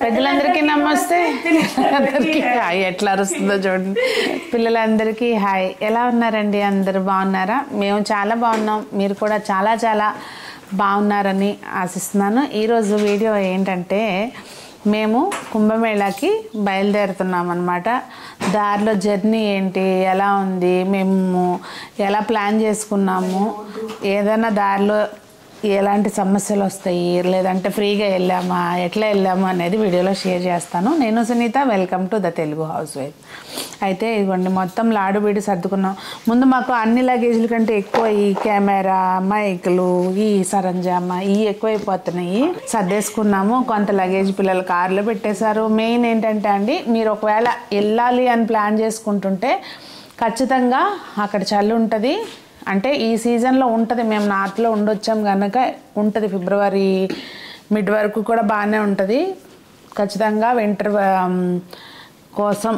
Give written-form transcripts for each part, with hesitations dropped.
పెద్దలందరికీ నమస్తే. అందరికీ హాయ్. ఎట్లా అరుస్తుందో చూడండి. పిల్లలందరికీ హాయ్. ఎలా ఉన్నారండి? అందరు బాగున్నారా? మేము చాలా బాగున్నాం. మీరు కూడా చాలా చాలా బాగున్నారని ఆశిస్తున్నాను. ఈరోజు వీడియో ఏంటంటే మేము కుంభమేళాకి బయలుదేరుతున్నాం అన్నమాట. దారిలో జర్నీ ఏంటి, ఎలా ఉంది, మేము ఎలా ప్లాన్ చేసుకున్నాము, ఏదైనా దారిలో ఎలాంటి సమస్యలు వస్తాయి, లేదంటే ఫ్రీగా వెళ్ళామా, ఎట్లా వెళ్ళాము అనేది వీడియోలో షేర్ చేస్తాను. నేను Sunitha. Welcome to the Telugu housewife. అయితే ఇదిగోండి మొత్తం లాడుబీడి సర్దుకున్నాం. ముందు మాకు అన్ని లగేజ్ల కంటే ఎక్కువ ఈ కెమెరా, మైకులు, ఈ సరంజామా ఇవి ఎక్కువైపోతున్నాయి. సర్దేసుకున్నాము. కొంత లగేజ్ పిల్లలు కార్లో పెట్టేశారు. మెయిన్ ఏంటంటే అండి, మీరు ఒకవేళ వెళ్ళాలి అని ప్లాన్ చేసుకుంటుంటే ఖచ్చితంగా అక్కడ చలి ఉంటుంది. అంటే ఈ సీజన్లో ఉంటుంది. మేము నార్త్లో ఉండొచ్చాం కనుక ఉంటుంది. ఫిబ్రవరి మిడ్ వరకు కూడా బాగానే ఉంటుంది. ఖచ్చితంగా వింటర్ కోసం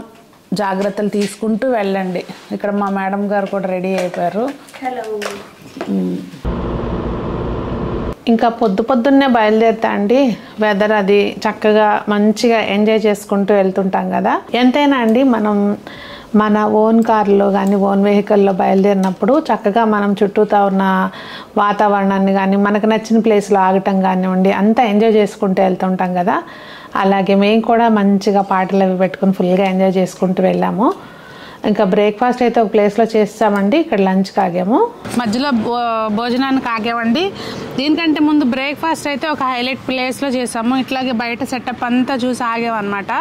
జాగ్రత్తలు తీసుకుంటూ వెళ్ళండి. ఇక్కడ మా మేడం గారు కూడా రెడీ అయిపోయారు. హలో. ఇంకా పొద్దున్నే బయలుదేరుతా అండి. వెదర్ అది చక్కగా మంచిగా ఎంజాయ్ చేసుకుంటూ వెళ్తుంటాం కదా. ఎంతైనా అండి మనం మన ఓన్ కార్లో కానీ ఓన్ వెహికల్లో బయలుదేరినప్పుడు చక్కగా మనం చుట్టూతా ఉన్న వాతావరణాన్ని కానీ మనకు నచ్చిన ప్లేస్లో ఆగటం కానివ్వండి అంతా ఎంజాయ్ చేసుకుంటూ వెళ్తుంటాం కదా. అలాగే మేము కూడా మంచిగా పాటలు అవి పెట్టుకుని ఫుల్గా ఎంజాయ్ చేసుకుంటూ వెళ్ళాము. ఇంకా బ్రేక్ఫాస్ట్ అయితే ఒక ప్లేస్లో చేస్తామండి. ఇక్కడ లంచ్కి ఆగాము, మధ్యలో భోజనానికి ఆగామండి. దీనికంటే ముందు బ్రేక్ఫాస్ట్ అయితే ఒక హైలైట్ ప్లేస్లో చేసాము. ఇట్లాగే బయట సెటప్ అంతా చూసి ఆగామన్నమాట,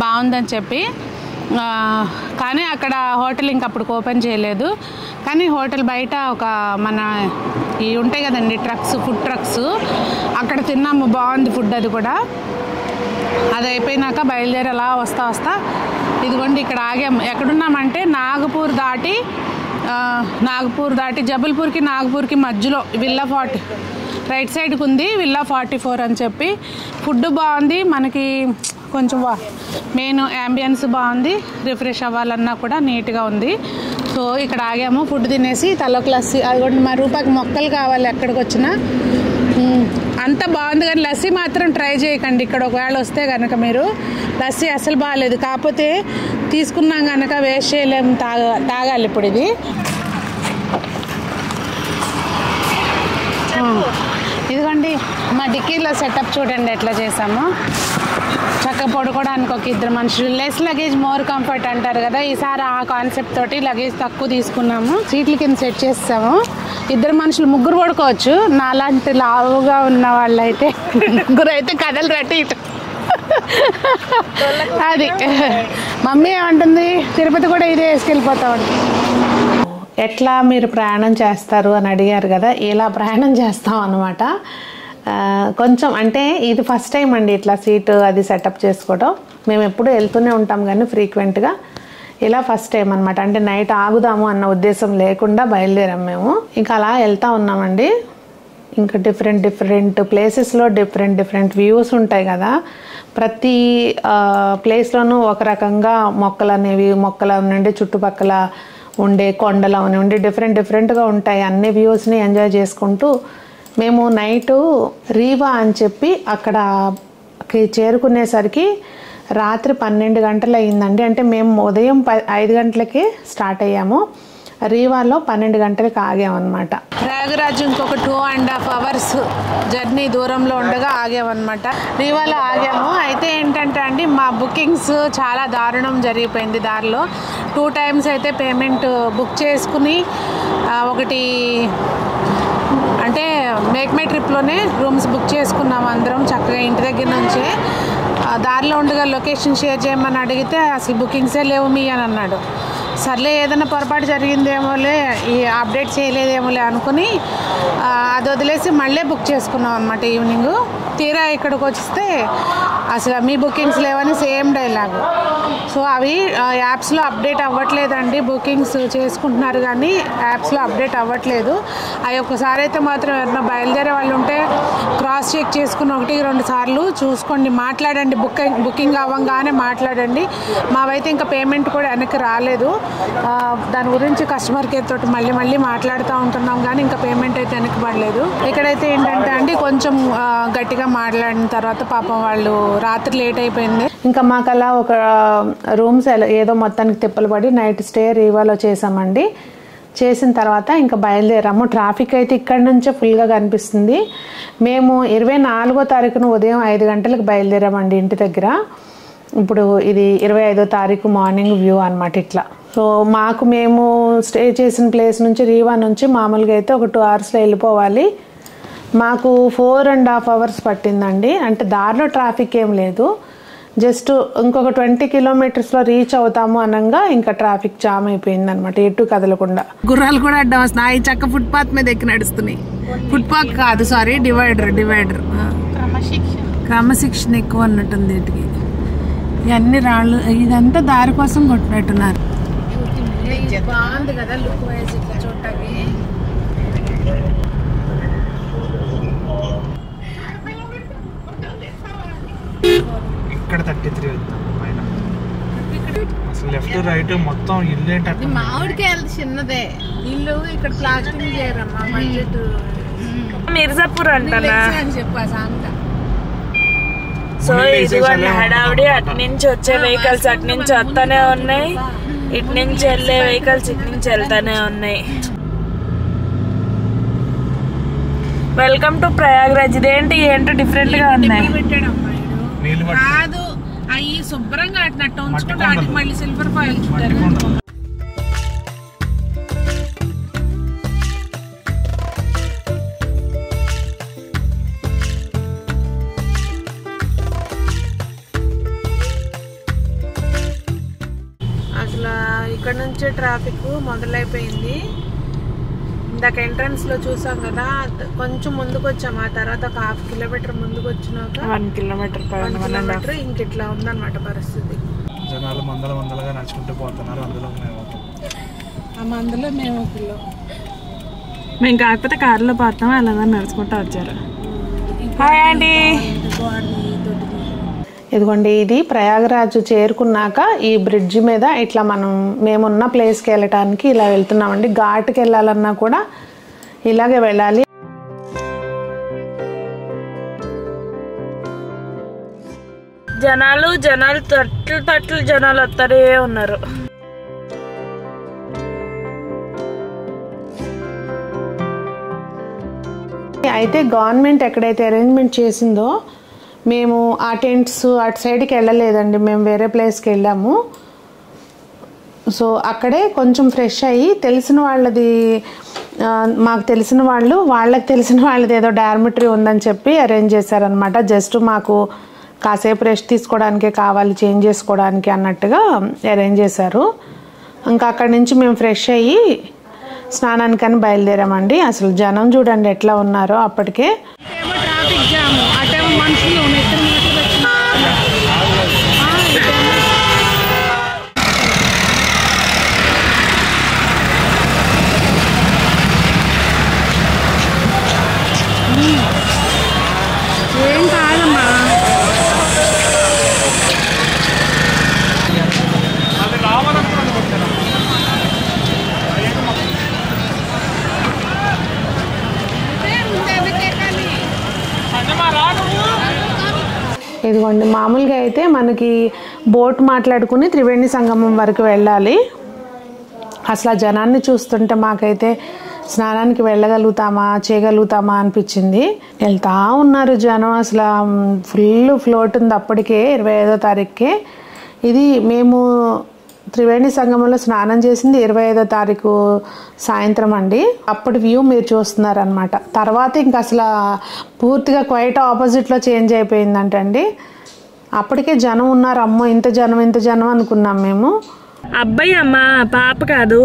బాగుందని చెప్పి. కానీ అక్కడ హోటల్ ఇంక అప్పుడు ఓపెన్ చేయలేదు. కానీ హోటల్ బయట ఒక మన ఇవి ఉంటాయి కదండి ట్రక్స్, ఫుడ్ ట్రక్స్, అక్కడ తిన్నాము. బాగుంది ఫుడ్. అది కూడా అది అయిపోయినాక బయలుదేరి అలా వస్తా ఇదిగోండి ఇక్కడ ఆగాము. ఎక్కడున్నామంటే నాగపూర్ దాటి జబల్పూర్కి నాగపూర్కి మధ్యలో విల్లా 40 రైట్ సైడ్కి ఉంది. విల్లా 44 అని చెప్పి. ఫుడ్ బాగుంది. మనకి కొంచెం మెయిన్ యాంబియన్స్ బాగుంది. రిఫ్రెష్ అవ్వాలన్నా కూడా నీట్గా ఉంది. సో ఇక్కడ ఆగాము. ఫుడ్ తినేసి తలొక లస్సీ. అదిగోండి మా రూపాయికి మొక్కలు కావాలి ఎక్కడికి వచ్చినా. అంతా బాగుంది కానీ లస్సీ మాత్రం ట్రై చేయకండి ఇక్కడ ఒకవేళ వస్తే కనుక. మీరు లస్సీ అసలు బాగాలేదు. కాకపోతే తీసుకున్నాం కనుక వేస్ట్ చేయలేము, తాగాలి ఇప్పుడు ఇది. ఇదిగోండి మా డిక్కీలో సెటప్ చూడండి ఎట్లా చేసాము. చక్క పడుకోవడానికి ఒక 2 మనుషులు. లెస్ లగేజ్ మోర్ కంఫర్ట్ అంటారు కదా. ఈసారి ఆ కాన్సెప్ట్ తోటి లగేజ్ తక్కువ తీసుకున్నాము. సీట్ల కింద సెట్ చేస్తాము. 2 మనుషులు, 3 పడుకోవచ్చు. నాలాంటి లావుగా ఉన్న వాళ్ళు అయితే 3 అయితే కథలు రట్టి ఇటు. అది మమ్మీ ఏమంటుంది, తిరుపతి కూడా ఇదే వేసుకెళ్ళిపోతామండి. ఎట్లా మీరు ప్రయాణం చేస్తారు అని అడిగారు కదా. ఇలా ప్రయాణం చేస్తాం అన్నమాట. కొంచెం అంటే ఇది ఫస్ట్ టైం అండి ఇట్లా సీటు అది సెటప్ చేసుకోవడం. మేము ఎప్పుడు వెళ్తూనే ఉంటాం కానీ ఫ్రీక్వెంట్గా ఇలా ఫస్ట్ టైం అనమాట. అంటే నైట్ ఆగుదాము అన్న ఉద్దేశం లేకుండా బయలుదేరాం మేము. ఇంకా అలా వెళ్తూ ఉన్నామండి. ఇంకా డిఫరెంట్ ప్లేసెస్లో డిఫరెంట్ వ్యూస్ ఉంటాయి కదా. ప్రతి ప్లేస్లోనూ ఒక రకంగా మొక్కలు నుండి చుట్టుపక్కల ఉండే కొండలు అవనివ్వండి డిఫరెంట్గా ఉంటాయి. అన్ని వ్యూస్ని ఎంజాయ్ చేసుకుంటూ మేము నైటు రీవా అని చెప్పి అక్కడకి చేరుకునేసరికి రాత్రి 12 గంటలు అయ్యిందండి. అంటే మేము ఉదయం 5 గంటలకి స్టార్ట్ అయ్యాము. రీవాలో 12 గంటలకు ఆగామన్నమాట. ప్రయాగరాజ్ ఇంకొక 2.5 అవర్స్ జర్నీ దూరంలో ఉండగా ఆగామన్నమాట. రీవాలో ఆగాము. అయితే ఏంటంటే అండి మా బుకింగ్స్ చాలా దారుణం జరిగిపోయింది. దారిలో 2 times అయితే పేమెంట్ బుక్ చేసుకుని ఒకటి అంటే మేక్ మై ట్రిప్లోనే రూమ్స్ బుక్ చేసుకున్నాము అందరం చక్కగా ఇంటి దగ్గర నుంచే. దారిలో ఉండగా లొకేషన్ షేర్ చేయమని అడిగితే అసలు బుకింగ్సే లేవు మీ అని అన్నాడు. సర్లే ఏదైనా పొరపాటు జరిగిందేమోలే, ఈ అప్డేట్ చేయలేదేమోలే అనుకుని అది వదిలేసి మళ్ళీ బుక్ చేసుకున్నాం అనమాట ఈవినింగ్. తీరా ఇక్కడికి వస్తే అసలు మీ బుకింగ్స్ లేవని సేమ్ డైలాగు. సో అవి యాప్స్లో అప్డేట్ అవ్వట్లేదండి. బుకింగ్స్ చేసుకుంటున్నారు కానీ యాప్స్లో అప్డేట్ అవ్వట్లేదు. అవి ఒక్కసారి అయితే మాత్రం ఎవరైనా బయలుదేరే వాళ్ళు ఉంటే క్రాస్ చెక్ చేసుకుని 1-2 సార్లు చూసుకోండి. మాట్లాడండి, బుకింగ్ అవ్వగానే మాట్లాడండి. మావైతే ఇంకా పేమెంట్ కూడా వెనక్కి రాలేదు. దాని గురించి కస్టమర్ కేర్ తోటి మళ్ళీ మాట్లాడుతూ ఉంటున్నాం కానీ ఇంకా పేమెంట్ అయితే వెనక్కి పడలేదు. ఇక్కడైతే ఏంటంటే అండి కొంచెం గట్టిగా మాట్లాడిన తర్వాత పాపం వాళ్ళు రాత్రి లేట్ అయిపోయింది. ఇంకా మాకు అలా ఒక రూమ్స్ ఏదో మొత్తానికి తిప్పలు పడి నైట్ స్టే రీవాలో చేసామండి. చేసిన తర్వాత ఇంకా బయలుదేరాము. ట్రాఫిక్ అయితే ఇక్కడ నుంచే ఫుల్గా కనిపిస్తుంది. మేము 24వ తారీఖున ఉదయం 5 గంటలకు బయలుదేరామండి ఇంటి దగ్గర. ఇప్పుడు ఇది 25వ తారీఖు మార్నింగ్ వ్యూ అనమాట ఇట్లా. సో మాకు మేము స్టే చేసిన ప్లేస్ నుంచి రీవా నుంచి మామూలుగా అయితే ఒక 2 అవర్స్లో వెళ్ళిపోవాలి. మాకు 4.5 అవర్స్ పట్టిందండి. అంటే దారిలో ట్రాఫిక్ ఏం లేదు, జస్ట్ ఇంకొక 20 కిలోమీటర్స్లో రీచ్ అవుతాము అనగా ఇంకా ట్రాఫిక్ జామ్ అయిపోయింది అనమాట, ఎటు కదలకుండా. గుర్రాలు కూడా అడ్డం వస్తున్నాయి, చక్క ఫుట్పాత్ మీద ఎక్కి నడుస్తున్నాయి. ఫుట్పాత్ కాదు, సారీ, డివైడర్. క్రమశిక్షణ ఎక్కువ అన్నట్టుంది వీటికి. ఇవన్నీ రాళ్ళు, ఇదంతా దారి కోసం కొట్టినట్టున్నారు. బాగుంది కదా లుక్ వైజ్ ఇట్లా చూడటానికి. ఇక్కడ 33 వెళ్తాం పైన. అసలు లెఫ్ట్ రైట్ మొత్తం ఇల్లు ఏంటంటే మామిడికాయలు చిన్నదే ఇల్లు. ఇక్కడ ప్లాస్టింగ్ చేయరమ్మా, బడ్జెట్ మిర్జాపూర్ అంటారా అని చెప్పా సాంగ. సో ఇదిగోండి హడావిడి. అటు నుంచి వచ్చే వెహికల్స్ అటు నుంచి వస్తానే ఉన్నాయి, ఇటు నుంచి వెళ్ళే వెహికల్స్ ఇటు నుంచి వెళ్తానే ఉన్నాయి. Welcome to Prayagraj. ఇదేంటి ఏంటో డిఫరెంట్ గా ఉన్నాయి. కాదు అవి శుభ్రంగా అట్టినట్టు ఉంచుకుంటే వాటికి మళ్ళీ సిల్వర్ ఫాయిల్ చుట్టారు. అసలు ఇక్కడ నుంచే ట్రాఫిక్ మొదలైపోయింది. ఇందాక ఎంట్రన్స్ లో చూసాం కదా, కొంచెం ముందుకు వచ్చాం. ఆ తర్వాత ఒక 1/2 కిలోమీటర్ ముందుకు వచ్చినాక 1 కిలోమీటర్ ఇంక ఇట్లా ఉందన్నమాట పరిస్థితి. జనాలు మందలుగా నడుచుకుంటూ పోతున్నారు. అందులో మేము మేము కాకపోతే కారులో పోతాం, అలాగా నడుచుకుంటూ వచ్చారు. హాయ్ అండి. ఇదిగోండి, ఇది ప్రయాగరాజ్ చేరుకున్నాక ఈ బ్రిడ్జ్ మీద ఇట్లా మేమున్న ప్లేస్కి వెళ్ళటానికి ఇలా వెళ్తున్నామండి. ఘాట్కి వెళ్ళాలన్నా కూడా ఇలాగే వెళ్ళాలి. జనాలు తట్లు జనాలు వస్తారే ఉన్నారు. అయితే గవర్నమెంట్ ఎక్కడైతే అరేంజ్మెంట్ చేసిందో మేము ఆ టెంట్స్ అటు సైడ్కి వెళ్ళలేదండి, మేము వేరే ప్లేస్కి వెళ్ళాము. సో అక్కడే కొంచెం ఫ్రెష్ అయ్యి తెలిసిన వాళ్ళది, మాకు తెలిసిన వాళ్ళకి తెలిసిన వాళ్ళది ఏదో డార్మిటరీ ఉందని చెప్పి అరేంజ్ చేశారనమాట. జస్ట్ మాకు కాసేపు రెస్ట్ తీసుకోవడానికే కావాలి, చేంజ్ చేసుకోవడానికి అన్నట్టుగా అరేంజ్ చేశారు. ఇంకా అక్కడి నుంచి మేము ఫ్రెష్ అయ్యి స్నానానికని బయలుదేరామండి. అసలు జనం చూడండి ఎట్లా ఉన్నారో అప్పటికే. ట్రాఫిక్ జామ్, అటేమో మనుషులు ఏం కాదమ్మా. ఇదిగోండి, మామూలుగా అయితే మనకి బోట్ మాట్లాడుకుని త్రివేణి సంగమం వరకు వెళ్ళాలి. అసలు ఆ జనాన్ని చూస్తుంటే మాకైతే స్నానానికి వెళ్ళగలుగుతామా చేయగలుగుతామా అనిపించింది. వెళ్తా ఉన్నారు జనం, అసలు ఫుల్ ఫ్లోట్ ఉంది అప్పటికే 25వ తారీఖుకే. ఇది మేము త్రివేణి సంగమంలో స్నానం చేసింది 25వ తారీఖు సాయంత్రం అండి. అప్పటి వ్యూ మీరు చూస్తున్నారనమాట. తర్వాత ఇంకా అసలు పూర్తిగా క్వైట్ ఆపోజిట్లో చేంజ్ అయిపోయిందంటండి. అప్పటికే జనం ఉన్నారు. అమ్మో ఇంత జనం అనుకున్నాం మేము. అబ్బాయి అమ్మా, పాప కాదు.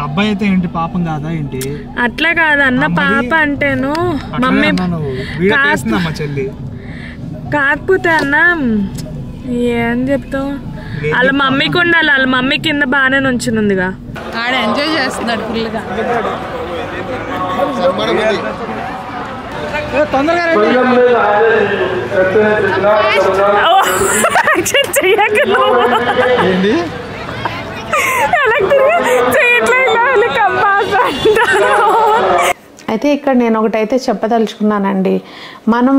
అబ్బాయి అయితే ఏంటి, పాపం కాదా ఏంటి? అట్లా కాదన్న, పాప అంటేను మమ్మీ చెల్లి. కాకపోతే అన్న ఏం చెప్తావు, వాళ్ళ మమ్మీకి ఉండాలి. వాళ్ళ మమ్మీ కింద బాగానే నుంచునుందిగా, ఆడ ఎంజాయ్ చేస్తున్నాడు ఫుల్గా. అయితే ఇక్కడ నేను ఒకటైతే చెప్పదలుచుకున్నానండి, మనం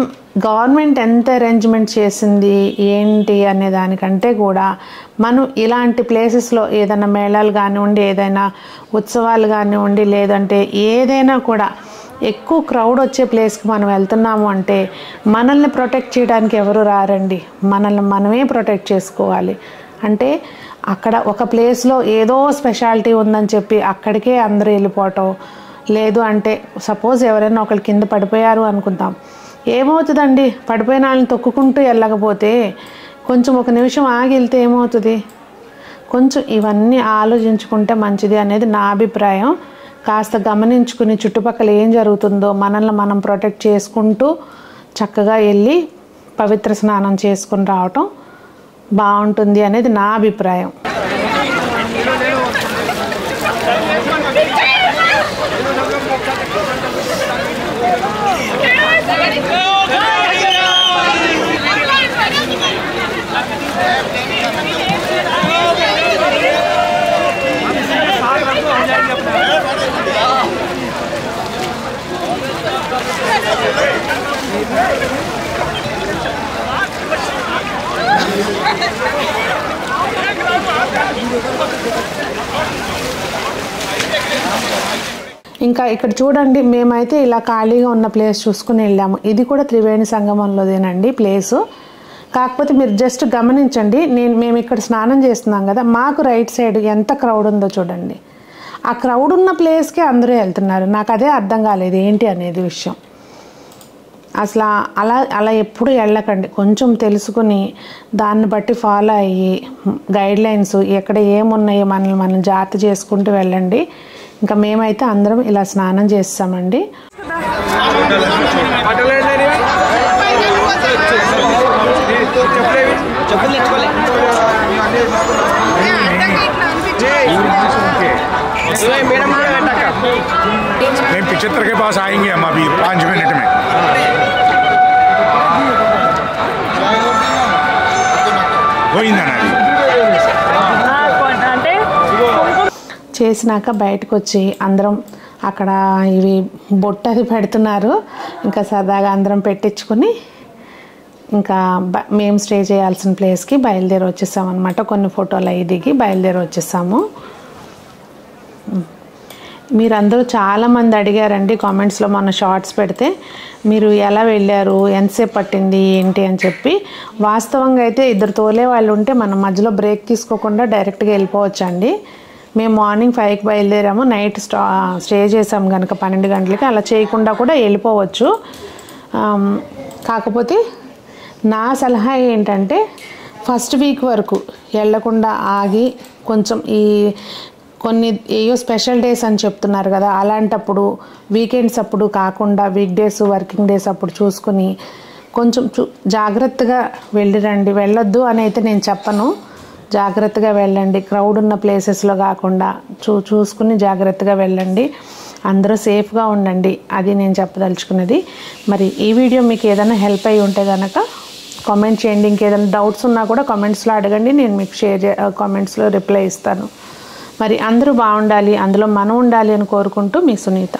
గవర్నమెంట్ ఎంత అరేంజ్మెంట్ చేసింది ఏంటి అనే దానికంటే కూడా మనం ఇలాంటి ప్లేసెస్లో ఏదైనా మేళాలు కానివ్వండి, ఏదైనా ఉత్సవాలు కానివ్వండి, లేదంటే ఏదైనా కూడా ఎక్కువ క్రౌడ్ వచ్చే ప్లేస్కి మనం వెళ్తున్నాము అంటే మనల్ని ప్రొటెక్ట్ చేయడానికి ఎవరు రారండి, మనల్ని మనమే ప్రొటెక్ట్ చేసుకోవాలి. అంటే అక్కడ ఒక ప్లేస్లో ఏదో స్పెషాలిటీ ఉందని చెప్పి అక్కడికే అందరూ వెళ్ళిపోవటం, లేదు అంటే సపోజ్ ఎవరైనా ఒకరి కింద పడిపోయారు అనుకుందాం, ఏమవుతుందండి, పడిపోయిన వాళ్ళని తొక్కుకుంటూ వెళ్ళకపోతే కొంచెం ఒక నిమిషం ఆగి వెళ్తే ఏమవుతుంది? కొంచెం ఇవన్నీ ఆలోచించుకుంటే మంచిది అనేది నా అభిప్రాయం. కాస్త గమనించుకుని చుట్టుపక్కల ఏం జరుగుతుందో మనల్ని మనం ప్రొటెక్ట్ చేసుకుంటూ చక్కగా వెళ్ళి పవిత్ర స్నానం చేసుకుని రావటం బాగుంటుంది అనేది నా అభిప్రాయం. ఇంకా ఇక్కడ చూడండి, మేమైతే ఇలా ఖాళీగా ఉన్న ప్లేస్ చూసుకుని వెళ్ళాము. ఇది కూడా త్రివేణి సంగమంలోదేనండి ప్లేసు. కాకపోతే మీరు జస్ట్ గమనించండి, మేము ఇక్కడ స్నానం చేస్తున్నాం కదా, మాకు రైట్ సైడ్ ఎంత క్రౌడ్ ఉందో చూడండి. ఆ క్రౌడ్ ఉన్న ప్లేస్కి అందరూ వెళ్తున్నారు. నాకు అదే అర్థం కాలేదు ఏంటి అనేది విషయం. అసలు అలా ఎప్పుడు వెళ్ళకండి, కొంచెం తెలుసుకుని దాన్ని బట్టి ఫాలో అయ్యి గైడ్లైన్స్ ఎక్కడ ఏమున్నాయో మనం జాగ్రత్త చేసుకుంటూ వెళ్ళండి. ఇంకా మేమైతే అందరం ఇలా స్నానం చేస్తామండి. नहीं 75 के पास आएंगे हम अभी 5 मिनट में. చేసినాక బయటకు వచ్చి అందరం అక్కడ ఇవి బొట్టు అది పెడుతున్నారు. ఇంకా సరదాగా అందరం పెట్టించుకొని ఇంకా మేము స్టే చేయాల్సిన ప్లేస్కి బయలుదేరి వచ్చేసాం అనమాట. కొన్ని ఫోటోలు అవి దిగి బయలుదేరి వచ్చేసాము. మీరందరూ చాలామంది అడిగారండి కామెంట్స్లో, మన షార్ట్స్ పెడితే మీరు ఎలా వెళ్ళారు, ఎంతసేపు పట్టింది ఏంటి అని చెప్పి. వాస్తవంగా అయితే ఇద్దరు తోలే వాళ్ళు ఉంటే మనం మధ్యలో బ్రేక్ తీసుకోకుండా డైరెక్ట్గా వెళ్ళిపోవచ్చండి. మేము మార్నింగ్ 5కి బయలుదేరాము, నైట్ స్టే చేసాము కనుక 12 గంటలకి. అలా చేయకుండా కూడా వెళ్ళిపోవచ్చు. కాకపోతే నా సలహా ఏంటంటే ఫస్ట్ వీక్ వరకు వెళ్ళకుండా ఆగి కొంచెం కొన్ని ఏయో స్పెషల్ డేస్ అని చెప్తున్నారు కదా, అలాంటప్పుడు వీకెండ్స్ అప్పుడు కాకుండా వీక్ డేస్ వర్కింగ్ డేస్ అప్పుడు చూసుకుని కొంచెం జాగ్రత్తగా వెళ్ళిరండి. వెళ్ళొద్దు అని అయితే నేను చెప్పను, జాగ్రత్తగా వెళ్ళండి. క్రౌడ్ ఉన్న ప్లేసెస్లో కాకుండా చూసుకుని జాగ్రత్తగా వెళ్ళండి. అందరూ సేఫ్గా ఉండండి, అది నేను చెప్పదలుచుకున్నది. మరి ఈ వీడియో మీకు ఏదైనా హెల్ప్ అయ్యి ఉంటే కనుక కామెంట్ చేయండి. ఇంకేదైనా డౌట్స్ ఉన్నా కూడా కామెంట్స్లో అడగండి, నేను మీకు కామెంట్స్లో రిప్లై ఇస్తాను. మరి అందరూ బాగుండాలి, అందులో మనం ఉండాలి అని కోరుకుంటూ మీ సునీత.